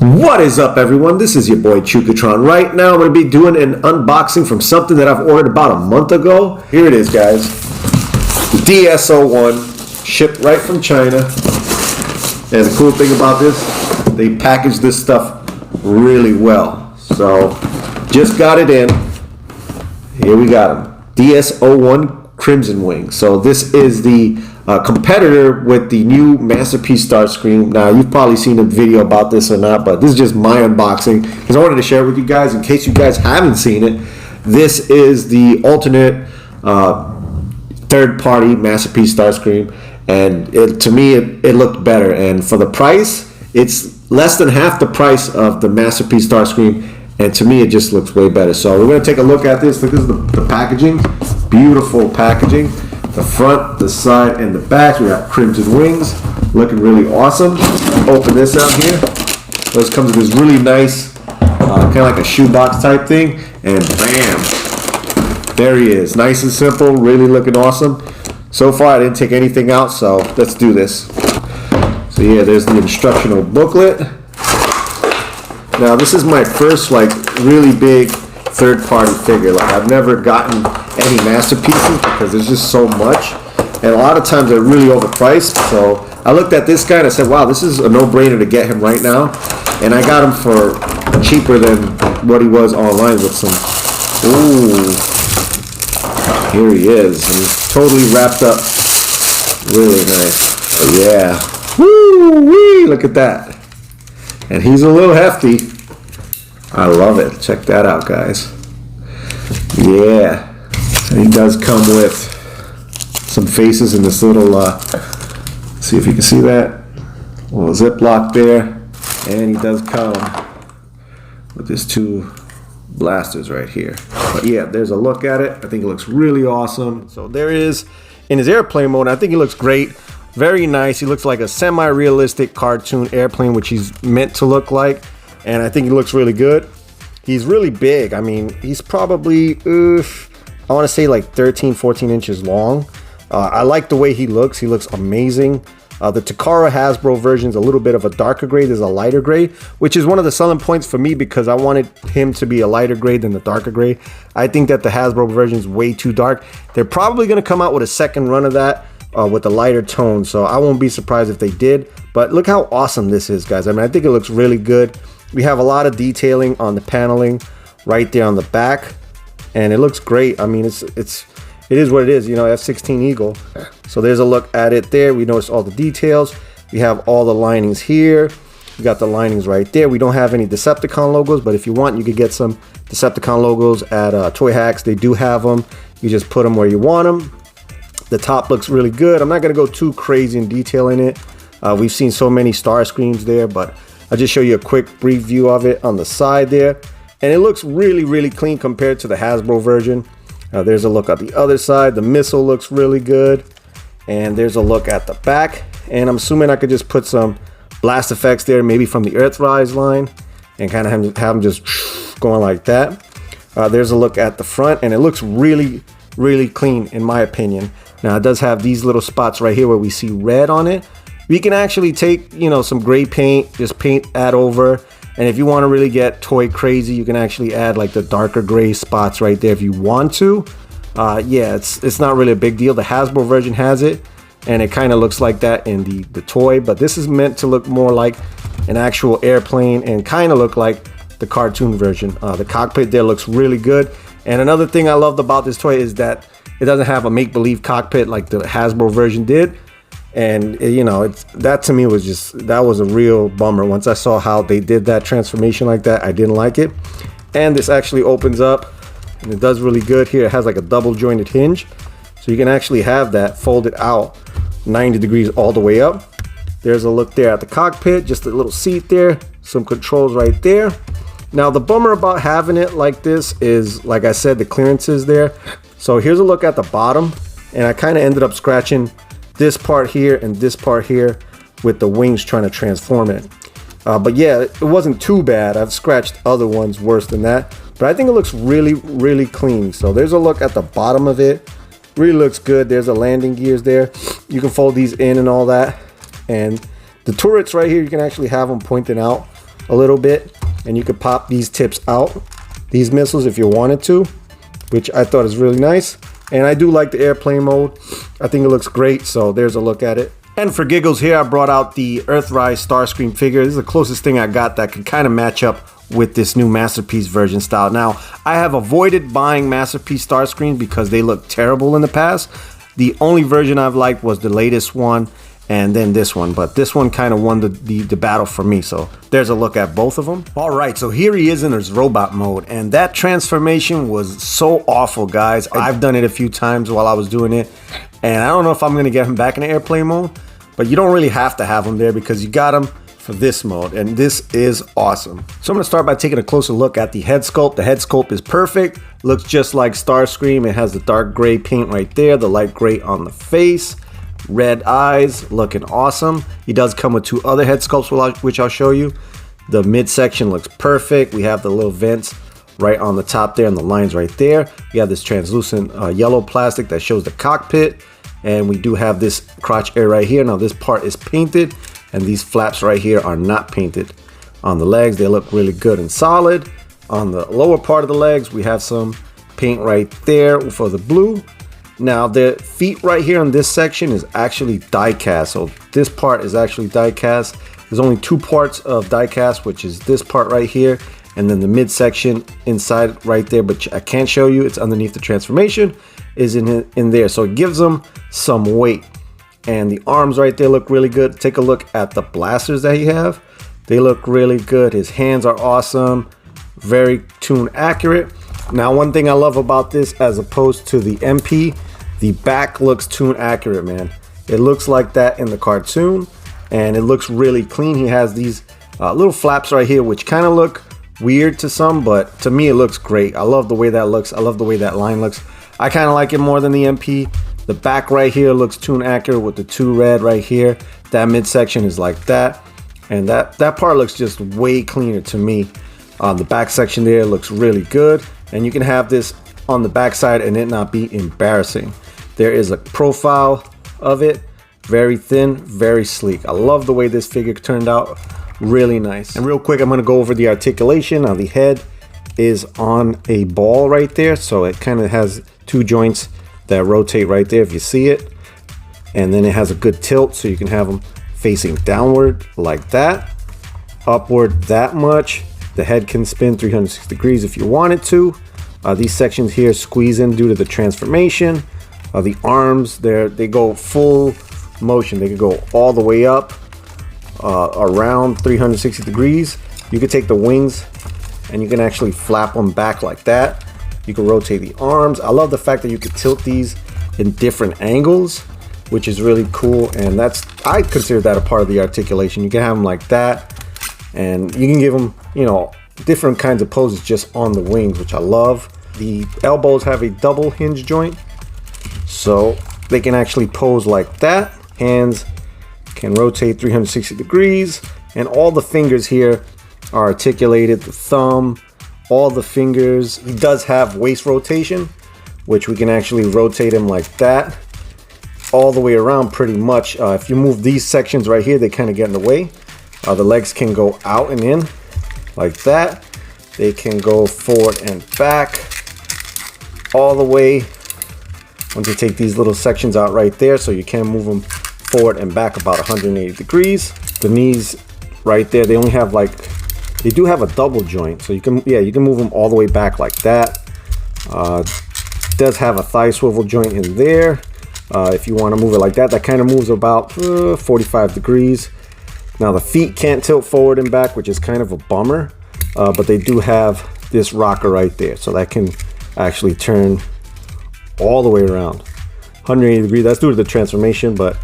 What is up, everyone? This is your boy Chukatron. Right now I'm going to be doing an unboxing from something that I've ordered about a month ago. Here it is, guys. The DS-01, shipped right from China. And the cool thing about this, they packaged this stuff really well. So, just got it in. Here we got them. DS-01 Crimson Wing. So this is the competitor with the new Masterpiece Starscream. Now, you've probably seen a video about this or not, but this is just my unboxing because I wanted to share it with you guys in case you guys haven't seen it. This is the alternate third-party Masterpiece Starscream, and to me, it looked better. And for the price, it's less than half the price of the Masterpiece Starscream, and to me, it just looks way better. So we're going to take a look at this. Look at the packaging. Beautiful packaging. The front, the side, and the back. We got Crimson Wings. Looking really awesome. Open this out here. So this comes with this really nice, kind of like a shoebox type thing. And bam! There he is. Nice and simple. Really looking awesome. So far, I didn't take anything out, so let's do this. So yeah, there's the instructional booklet. Now, this is my first, really big third-party figure. I've never gotten any masterpieces because there's just so much, and a lot of times they're really overpriced. So I looked at this guy and I said, wow, this is a no-brainer to get him right now, and I got him for cheaper than what he was online with some. Ooh, here he is, and he's totally wrapped up. Really nice. Oh, yeah. Woo-wee, look at that. And he's a little hefty. I love it. Check that out, guys. Yeah. And he does come with some faces in this little, see if you can see that. Little Ziploc there. And he does come with his two blasters right here. But yeah, there's a look at it. I think it looks really awesome. So there is in his airplane mode. I think he looks great. Very nice. He looks like a semi-realistic cartoon airplane, which he's meant to look like. And I think he looks really good. He's really big. I mean, he's probably, I want to say like 13, 14 inches long. I like the way he looks. He looks amazing. The Takara Hasbro version is a little bit of a darker gray. There's a lighter gray, which is one of the selling points for me because I wanted him to be a lighter gray than the darker gray. I think that the Hasbro version is way too dark. They're probably going to come out with a second run of that with a lighter tone. So I won't be surprised if they did. But look how awesome this is, guys. I mean, I think it looks really good. We have a lot of detailing on the paneling right there on the back, and it looks great. I mean, it is what it is, you know, F-16 Eagle. So there's a look at it there. We notice all the details. We have all the linings here. We got the linings right there. We don't have any Decepticon logos, but if you want, you could get some Decepticon logos at Toy Hacks. They do have them. You just put them where you want them. The top looks really good. I'm not going to go too crazy in detail in it. We've seen so many Starscreams there, but I'll just show you a quick brief view of it on the side there. And it looks really, really clean compared to the Hasbro version. There's a look at the other side. The missile looks really good. And there's a look at the back. And I'm assuming I could just put some blast effects there, maybe from the Earthrise line, and kind of have them just going like that. There's a look at the front, and it looks really, really clean in my opinion. Now, it does have these little spots right here where we see red on it. We can actually take, you know, some gray paint, just add over. And if you want to really get toy crazy, you can actually add like the darker gray spots right there if you want to. Yeah, it's not really a big deal. The Hasbro version has it, and it kind of looks like that in the toy. But this is meant to look more like an actual airplane and kind of look like the cartoon version. The cockpit there looks really good. And another thing I loved about this toy is that it doesn't have a make-believe cockpit like the Hasbro version did. And you know, that to me was that was a real bummer. Once I saw how they did that transformation like that, I didn't like it. And this actually opens up, and it does really good here. It has like a double jointed hinge, so you can actually have that folded out 90 degrees all the way up. There's a look there at the cockpit, just a little seat there, some controls right there. Now, the bummer about having it like this is, like I said, the clearance is there. So here's a look at the bottom, and I kind of ended up scratching this part here and this part here with the wings trying to transform it. But yeah, it wasn't too bad. I've scratched other ones worse than that, but I think it looks really, really clean. So there's a look at the bottom of it. Really looks good. There's a landing gears there. You can fold these in and all that. And the turrets right here, you can actually have them pointing out a little bit, and you could pop these tips out, these missiles, if you wanted to, which I thought is really nice. And I do like the airplane mode. I think it looks great, so there's a look at it. And for giggles here, I brought out the Earthrise Starscream figure. This is the closest thing I got that could kind of match up with this new Masterpiece version style. Now, I have avoided buying Masterpiece Starscream because they look terrible in the past. The only version I've liked was the latest one, and then this one, but this one kind of won the battle for me. So there's a look at both of them. All right, so here he is in his robot mode, and that transformation was so awful, guys. I've done it a few times while I was doing it, and I don't know if I'm gonna get him back in the airplane mode, but you don't really have to have him there because you got him for this mode, and this is awesome. So I'm gonna start by taking a closer look at the head sculpt. The head sculpt is perfect, looks just like Starscream. It has the dark gray paint right there, the light gray on the face, red eyes, looking awesome. He does come with two other head sculpts, which I'll show you. The midsection looks perfect. We have the little vents right on the top there and the lines right there. We have this translucent yellow plastic that shows the cockpit, and we do have this crotch area right here. Now this part is painted, and these flaps right here are not painted. On the legs, they look really good and solid. On the lower part of the legs, we have some paint right there for the blue. Now the feet right here in this section is actually die cast. So this part is actually die cast. There's only two parts of die cast, which is this part right here, and then the midsection inside right there, but I can't show you. It's underneath the transformation, is in there. So it gives them some weight. And the arms right there look really good. Take a look at the blasters that he have. They look really good. His hands are awesome, very tune accurate. Now, one thing I love about this, as opposed to the MP, the back looks tune accurate, man. It looks like that in the cartoon, and it looks really clean. He has these little flaps right here, which kind of look weird to some, but to me it looks great. I love the way that looks. I love the way that line looks. I kind of like it more than the MP. The back right here looks tune accurate with the two red right here. That midsection is like that, and that part looks just way cleaner to me. The back section there looks really good, and you can have this on the back side and it not be embarrassing. There is a profile of it, very thin, very sleek. I love the way this figure turned out, really nice. And real quick, I'm going to go over the articulation. Now the head is on a ball right there, so it kind of has two joints that rotate right there if you see it, and then it has a good tilt, so you can have them facing downward like that, upward that much. The head can spin 360 degrees if you wanted to. These sections here squeeze in due to the transformation. The arms, they go full motion. They can go all the way up, around 360 degrees. You can take the wings and you can actually flap them back like that. You can rotate the arms. I love the fact that you can tilt these in different angles, which is really cool. And I consider that a part of the articulation. You can have them like that, and you can give them, different kinds of poses just on the wings, which I love. The elbows have a double hinge joint, so they can actually pose like that. Hands can rotate 360 degrees, and all the fingers here are articulated. The thumb, all the fingers. He does have waist rotation, which we can actually rotate him like that all the way around pretty much. If you move these sections right here, they kind of get in the way. The legs can go out and in like that. They can go forward and back all the way. Once you take these little sections out right there, so you can move them forward and back about 180 degrees. The knees right there, they only have they do have a double joint, so you can move them all the way back like that. Does have a thigh swivel joint in there. If you want to move it like that, that kind of moves about 45 degrees. Now the feet can't tilt forward and back, which is kind of a bummer, but they do have this rocker right there, so that can actually turn all the way around 180 degrees. That's due to the transformation, but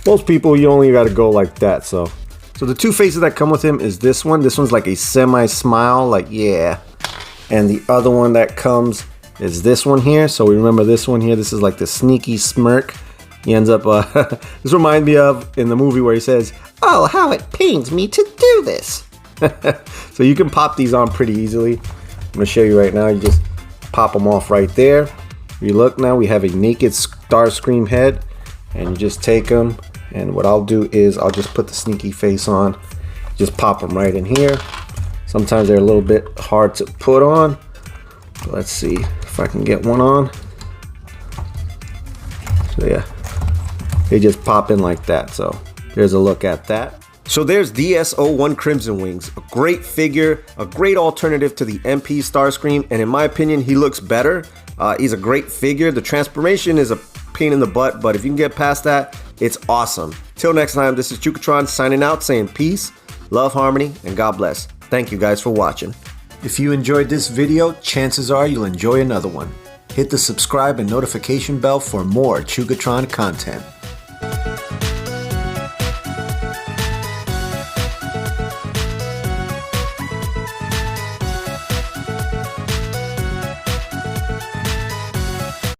most people, you only got to go like that. So the two faces that come with him is this one. This one's like a semi-smile, like yeah. And the other one that comes is this one here. So we remember this one here. This is like the sneaky smirk. He ends up, this reminds me of in the movie where he says, "Oh, how it pains me to do this." So you can pop these on pretty easily. I'm gonna show you right now. You just pop them off right there. You look now, we have a naked Starscream head, and you just take them, and what I'll do is I'll just put the sneaky face on, just pop them right in here. Sometimes they're a little bit hard to put on. Let's see if I can get one on. So yeah, they just pop in like that. So there's a look at that. So there's DS-01 Crimson Wings, a great figure, a great alternative to the MP Starscream, and in my opinion, he looks better. He's a great figure. The transformation is a pain in the butt, but if you can get past that, it's awesome. Till next time, this is Chukatron signing out, saying peace, love, harmony, and God bless. Thank you guys for watching. If you enjoyed this video, chances are you'll enjoy another one. Hit the subscribe and notification bell for more Chukatron content.